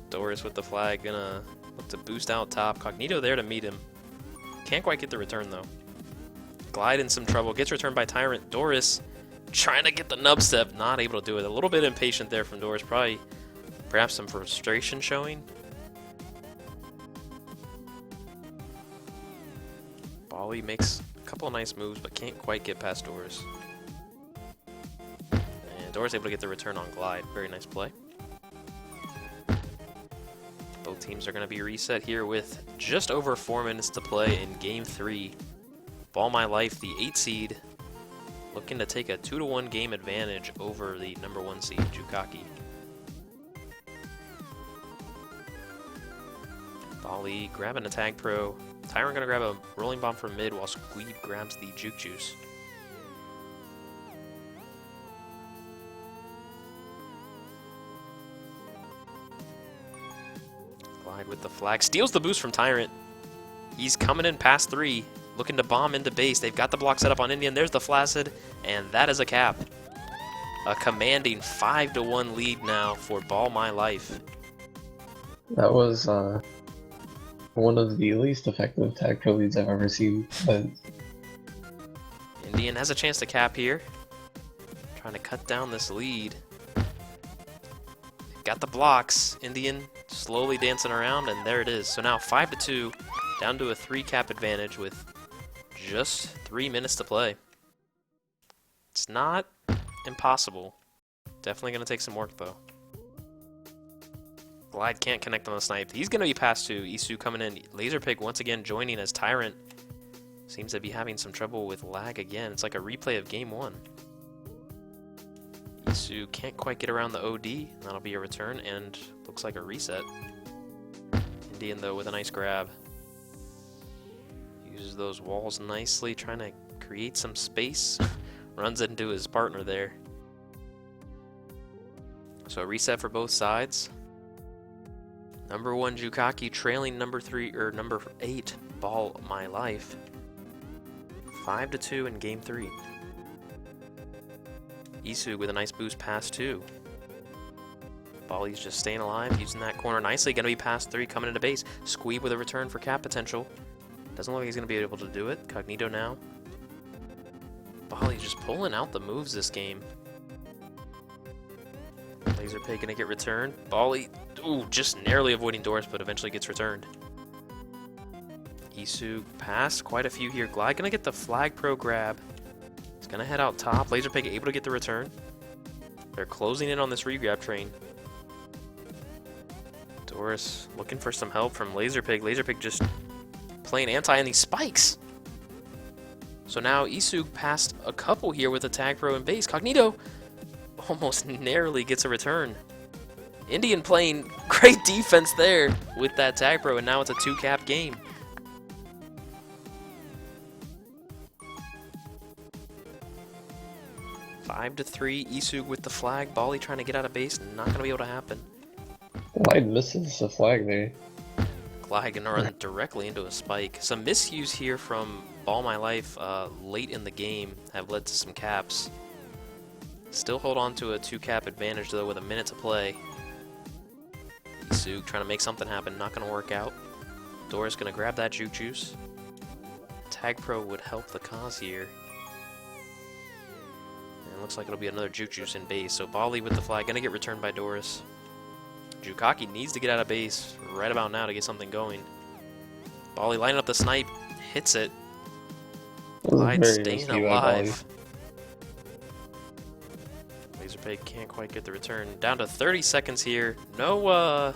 Doris with the flag, gonna look to boost out top. Cognito there to meet him. Can't quite get the return though. Glide in some trouble, gets returned by Tyrant. Doris trying to get the nub step, not able to do it. A little bit impatient there from Doris, perhaps some frustration showing. Bali makes a couple of nice moves, but can't quite get past Doris. And Doris able to get the return on Glide. Very nice play. Both teams are going to be reset here with just over 4 minutes to play in Game 3. Ball My Life, the 8 seed, looking to take a 2-1 game advantage over the number 1 seed, Jukkake. Bali grabbing a tag pro. Tyrant gonna grab a rolling bomb from mid while Squeeb grabs the juke juice. Glide with the flag. Steals the boost from Tyrant. He's coming in past 3. Looking to bomb into base. They've got the block set up on Indian. There's the flaccid. And that is a cap. A commanding 5-1 lead now for Ball My Life. That was one of the least effective tag pro leads I've ever seen. But Indian has a chance to cap here. Trying to cut down this lead. Got the blocks. Indian slowly dancing around, and there it is. So now 5-2, down to a 3 cap advantage with just 3 minutes to play. It's not impossible. Definitely going to take some work, though. Glide can't connect on the snipe. He's going to be past 2. Isu coming in. Laserpig once again joining as Tyrant. Seems to be having some trouble with lag again. It's like a replay of Game 1. Isu can't quite get around the OD. That'll be a return and looks like a reset. Indian, though, with a nice grab. Uses those walls nicely, trying to create some space. Runs into his partner there. So a reset for both sides. Number 1 Jukkake trailing number 8 Ball My Life. 5-2 in Game 3. Isu with a nice boost past 2. Bali's just staying alive, using that corner nicely. Going to be past 3, coming into base. Squeeb with a return for cap potential. Doesn't look like he's going to be able to do it. Cognito now. Bali's just pulling out the moves this game. Laserpig going to get returned. Bali, ooh, just narrowly avoiding Doris, but eventually gets returned. Isu passed quite a few here. Glide going to get the flag pro grab. He's going to head out top. Laserpig able to get the return. They're closing in on this regrab train. Doris looking for some help from Laserpig. Laserpig just playing anti on these spikes. So now Isu passed a couple here with a tag pro in base. Cognito almost narrowly gets a return. Indian playing great defense there with that tag pro, and now it's a 2-cap game. Five to 3, Isu with the flag. Bali trying to get out of base, not going to be able to happen. Glide misses the flag there. Glide going to run directly into a spike. Some misuse here from Ball My Life late in the game have led to some caps. Still hold on to a 2-cap advantage though with a minute to play. Isug trying to make something happen, not going to work out. Dora's going to grab that Juke Juice. Tag Pro would help the cause here. And it looks like it'll be another Juke Juice in base. So Bali with the flag, going to get returned by Doris. Jukkake needs to get out of base right about now to get something going. Bali lining up the snipe, hits it. Clyde staying alive. Laserpig can't quite get the return. Down to 30 seconds here. No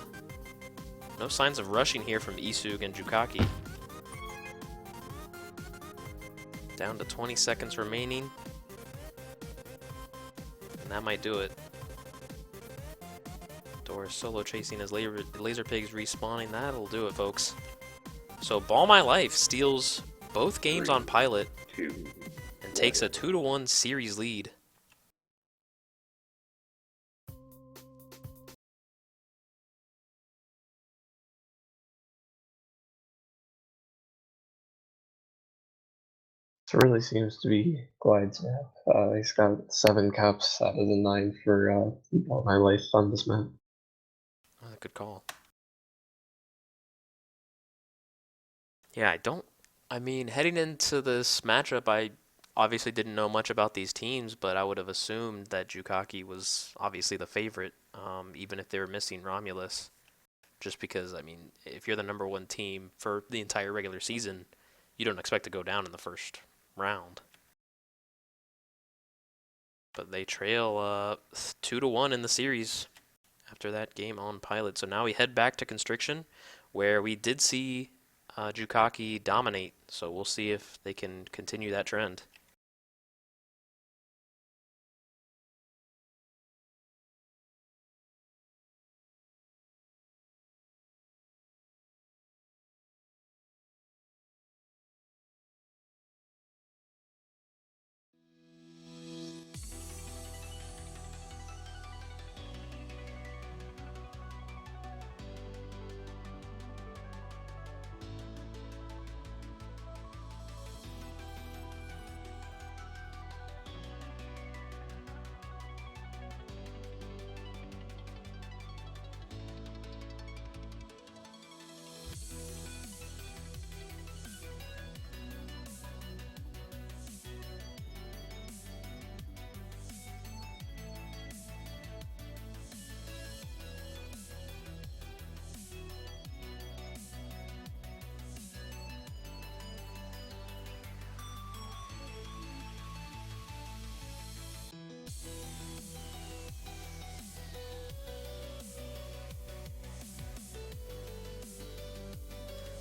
signs of rushing here from Isug and Jukkake. Down to 20 seconds remaining. And that might do it. Doris solo chasing as Laserpig's respawning. That'll do it, folks. So Ball My Life steals both games on Pilot and takes a 2-1 series lead. It really seems to be Glide's map. He's got 7 caps out of the 9 for All My Life on this map. Oh, good call. Yeah, I mean, heading into this matchup, I obviously didn't know much about these teams, but I would have assumed that Jukkake was obviously the favorite, even if they were missing Romulus. Just because, I mean, if you're the #1 team for the entire regular season, you don't expect to go down in the first round. But they trail 2-1 in the series after that game on Pilot. So now we head back to Constriction, where we did see Jukkake dominate. So we'll see if they can continue that trend.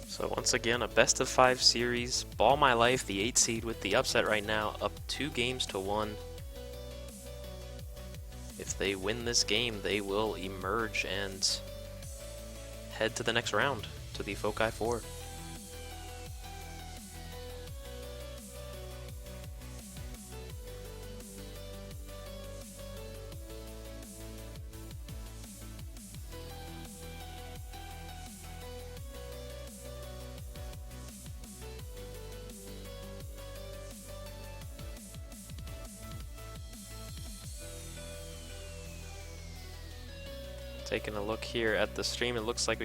So once again, a best-of-5 series. Ball My Life, the 8 seed with the upset right now, up 2-1. If they win this game, they will emerge and head to the next round, to the Foci 4. Taking a look here at the stream, it looks like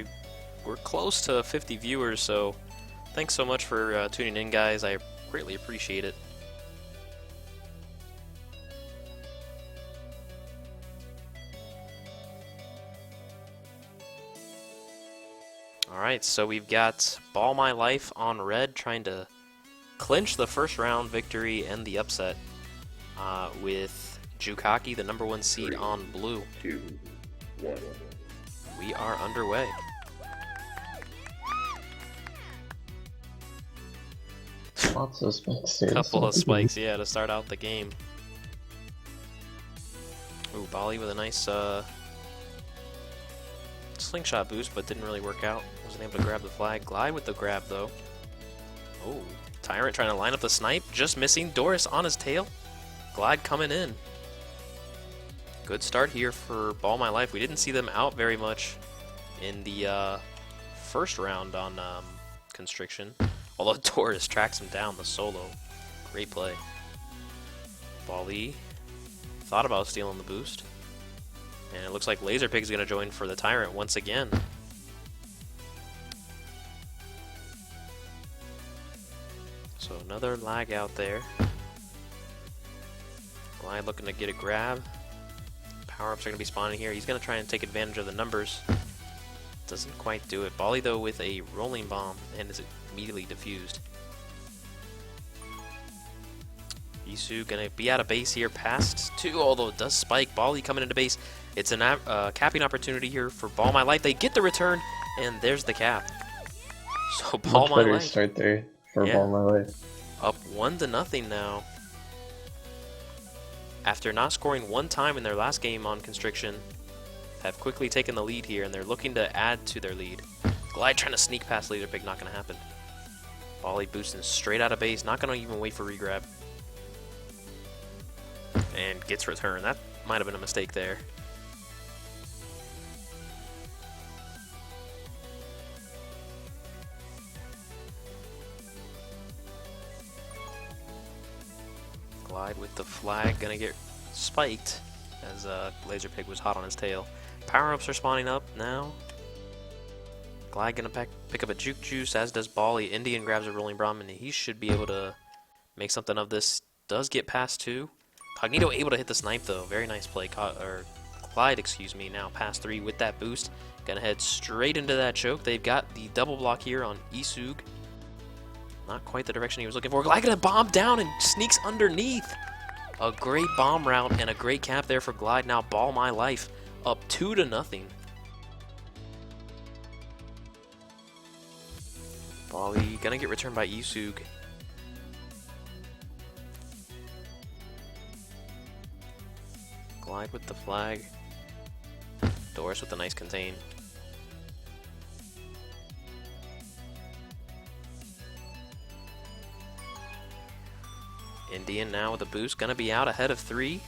we're close to 50 viewers, so thanks so much for tuning in, guys. I greatly appreciate it. Alright, so we've got Ball My Life on red, trying to clinch the first round victory and the upset with Jukkake, the #1 seed, on blue. 2, 1. We are underway. Lots of spikes here. Couple of spikes, yeah, to start out the game. Ooh, Bali with a nice slingshot boost, but didn't really work out. Wasn't able to grab the flag. Glide with the grab, though. Oh, Tyrant trying to line up the snipe, just missing. Doris on his tail. Glide coming in. Good start here for Ball My Life. We didn't see them out very much in the first round on Constriction. Although Doris tracks him down the solo. Great play. Bali thought about stealing the boost. And it looks like Laserpig's going to join for the Tyrant once again. So another lag out there. Glide looking to get a grab. Power-ups are going to be spawning here. He's going to try and take advantage of the numbers. Doesn't quite do it. Bali though with a rolling bomb and is immediately diffused. Isu gonna be out of base here past 2, although it does spike. Bali coming into base. It's a capping opportunity here for Ball My Life. They get the return, and there's the cap. So Ball Much My better Life start there for Yeah. Ball My Life. up 1-0 now. After not scoring one time in their last game on Constriction, have quickly taken the lead here, and they're looking to add to their lead. Glide trying to sneak past Laserpig, not going to happen. Bali boosting straight out of base, not going to even wait for regrab. And gets return. That might have been a mistake there. Glide with the flag, gonna get spiked as Laserpig was hot on his tail. Power-ups are spawning up now. Glide gonna pick up a Juke Juice, as does Bali. Indian grabs a Rolling Bomb, and he should be able to make something of this. Does get past 2. Cognito able to hit the snipe though. Very nice play. Glide, excuse me, now past 3 with that boost. Gonna head straight into that choke. They've got the double block here on Isug. Not quite the direction he was looking for. Glide gonna bomb down and sneaks underneath. A great bomb route and a great cap there for Glide. Now Ball My Life up 2-0. Bali gonna get returned by Isug. Glide with the flag. Doris with a nice contain. Indian now with a boost, gonna be out ahead of 3.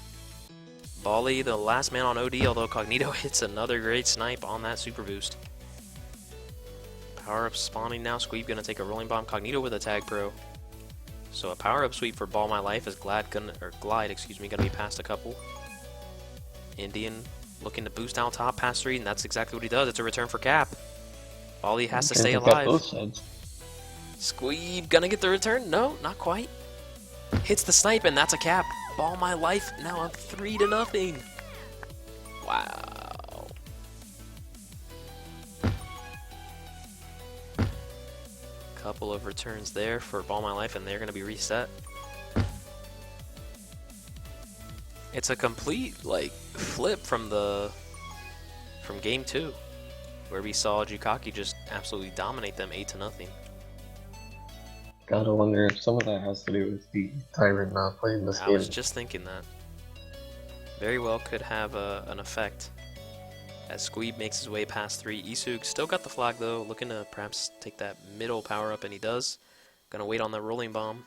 Bali, the last man on OD, although Cognito hits another great snipe on that super boost. Power up spawning now. Squeeb gonna take a rolling bomb. Cognito with a tag pro. So a power up sweep for Ball My Life as Glide, gonna be past a couple. Indian looking to boost down top past 3, and that's exactly what he does. It's a return for cap. Bali has to stay alive. Both sides. Squeeb gonna get the return? No, not quite. Hits the snipe, and that's a cap. Ball My Life now up 3-0. Wow. Couple of returns there for Ball My Life, and they're gonna be reset. It's a complete like flip from game 2, where we saw Jukkake just absolutely dominate them 8-0. Gotta wonder if some of that has to do with the Tyrant not playing this I game. was just thinking that. Very well could have an effect. As Squeeb makes his way past 3. Isug still got the flag though, looking to perhaps take that middle power up, and he does. Gonna wait on the rolling bomb.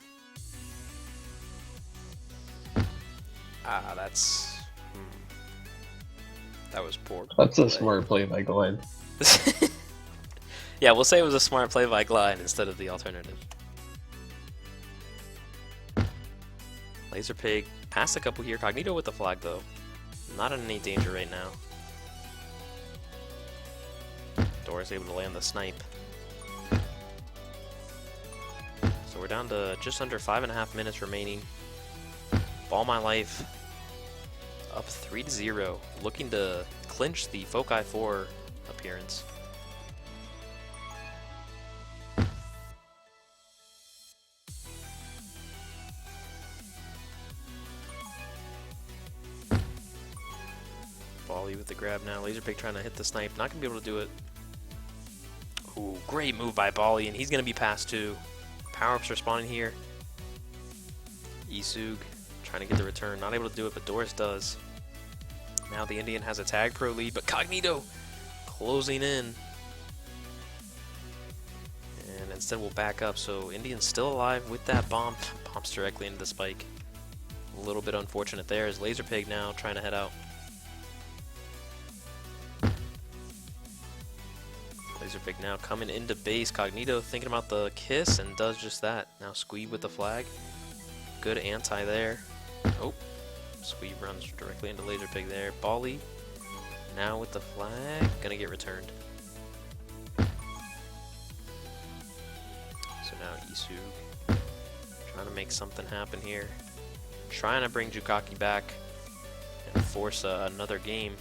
That's... That was poor. That's a play. smart play by Glide. Yeah, we'll say it was a smart play by Glide instead of the alternative. Laserpig passed a couple here. Cognito with the flag though. Not in any danger right now. Doris able to land the snipe. So we're down to just under 5.5 minutes remaining. Ball My Life up 3-0, looking to clinch the Foci 4 appearance. Bali with the grab now. Laserpig trying to hit the snipe. Not going to be able to do it. Ooh, great move by Bali, and he's going to be past 2. Power-ups are spawning here. Isug trying to get the return. Not able to do it, but Doris does. Now the Indian has a tag pro lead, but Cognito closing in. And instead we'll back up. So Indian's still alive with that bomb. Bombs directly into the spike. A little bit unfortunate there as Laserpig now trying to head out. Laser pick now coming into base. Cognito thinking about the kiss and does just that. Now Squeeb with the flag. Good anti there. Oh, Squeeb runs directly into Laser pig there. Bali now with the flag. Gonna get returned. So now Isu trying to make something happen here. Trying to bring Jukkake back and force another game.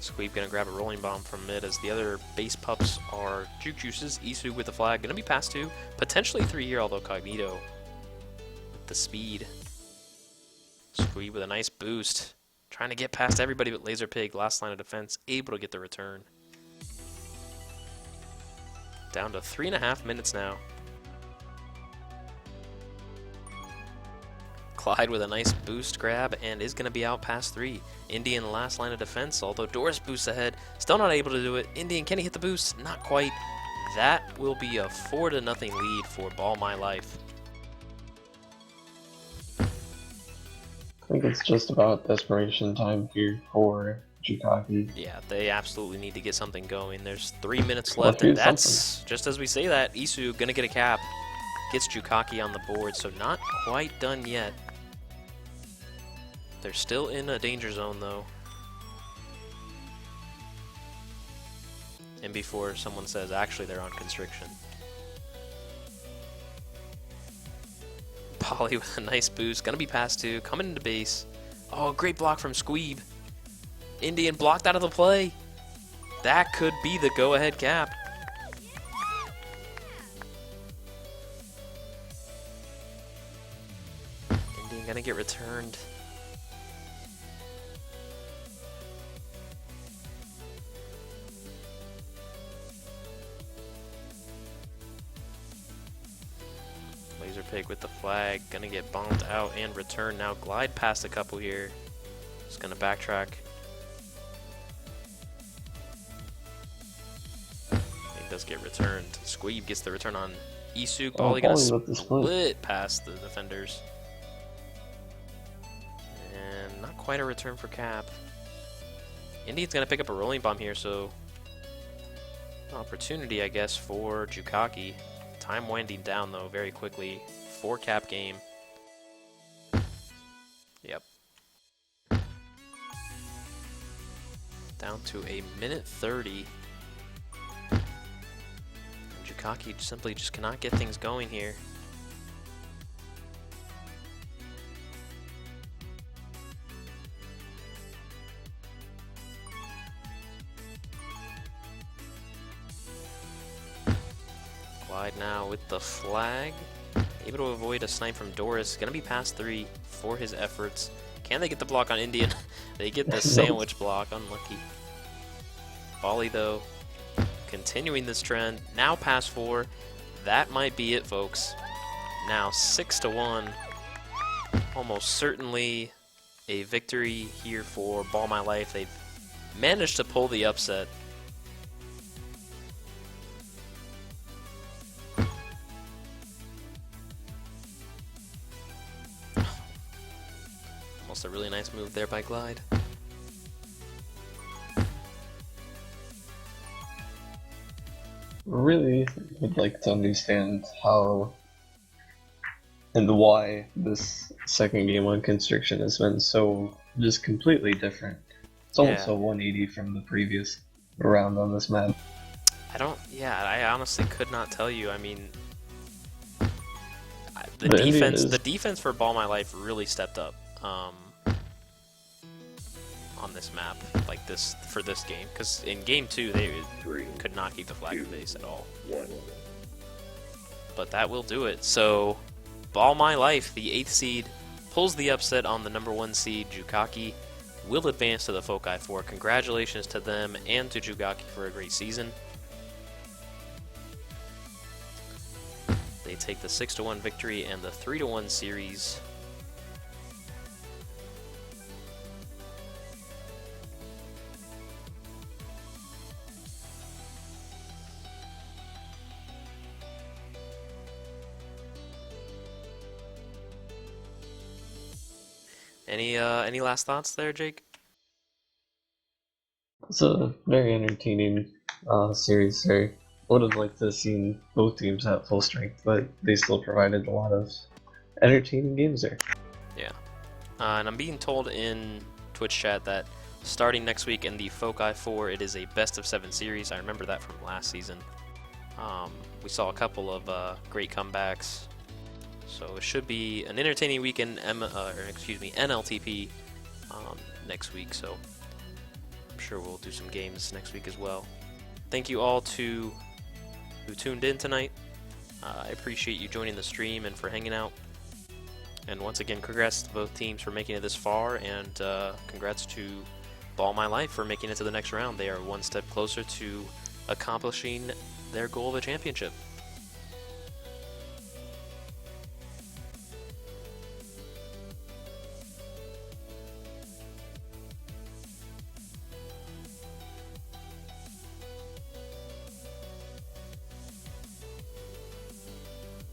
Squeeb gonna grab a rolling bomb from mid as the other base pups are Juke Juices. Isu with the flag, gonna be passed to. Potentially 3 here, although Cognito with the speed. Squeeb with a nice boost. Trying to get past everybody but Laser Pig, last line of defense, able to get the return. Down to 3.5 minutes now. Clyde with a nice boost grab and is going to be out past 3. Indian last line of defense, although Doris boosts ahead. Still not able to do it. Indian, can he hit the boost? Not quite. That will be a 4-0 lead for Ball My Life. I think it's just about desperation time here for Jukkake. Yeah, they absolutely need to get something going. There's 3 minutes Well, left, and do that's, just as we say that, Isu going to get a cap. Gets Jukkake on the board, so not quite done yet. They're still in a danger zone, though. And before someone says, actually, they're on constriction. Polly with a nice boost. Gonna be passed to. Coming into base. Oh, great block from Squeeb. Indian blocked out of the play. That could be the go-ahead cap. Indian gonna get returned. Laser Pig with the flag, gonna get bombed out and returned. Now glide past a couple here. Just gonna backtrack. He does get returned. Squeeb gets the return on Isu. Bali gonna split past the defenders. And not quite a return for cap. Indian's gonna pick up a rolling bomb here, so opportunity, I guess, for Jukkake. Time winding down, though, very quickly. 4-cap game. Yep. Down to a minute 30. And Jukkake simply just cannot get things going here. Glide now with the flag. Able to avoid a snipe from Doris. Gonna be past 3 for his efforts. Can they get the block on Indian? They get the sandwich block. Unlucky. Bali, though, continuing this trend. Now past 4. That might be it, folks. Now 6-1. Almost certainly a victory here for Ball My Life. They've managed to pull the upset. Almost a really nice move there by Glide. Really would like to understand how and why this second game on Constriction has been so just completely different. It's almost a 180 from the previous round on this map. I honestly could not tell you. I mean, the defense for Ball My Life really stepped up on this map, like this for this game, because in game 2 they could not keep the flag in base at all. But that will do it. So Ball My Life, the 8th seed, pulls the upset on the number 1 seed. Jukkake will advance to the Foci 4. Congratulations to them and to Jukkake for a great season. They take the 6-1 victory and the 3-1 series. Any last thoughts there, Jake? It's a very entertaining series there. Would have liked to have seen both teams at full strength, but they still provided a lot of entertaining games there. Yeah. And I'm being told in Twitch chat that starting next week in the Foci 4, it is a best of 7 series. I remember that from last season. We saw a couple of great comebacks, so it should be an entertaining week in NLTP next week. So I'm sure we'll do some games next week as well. Thank you all who tuned in tonight. I appreciate you joining the stream and for hanging out. And once again, congrats to both teams for making it this far, and congrats to Ball My Life for making it to the next round. They are one step closer to accomplishing their goal of a championship.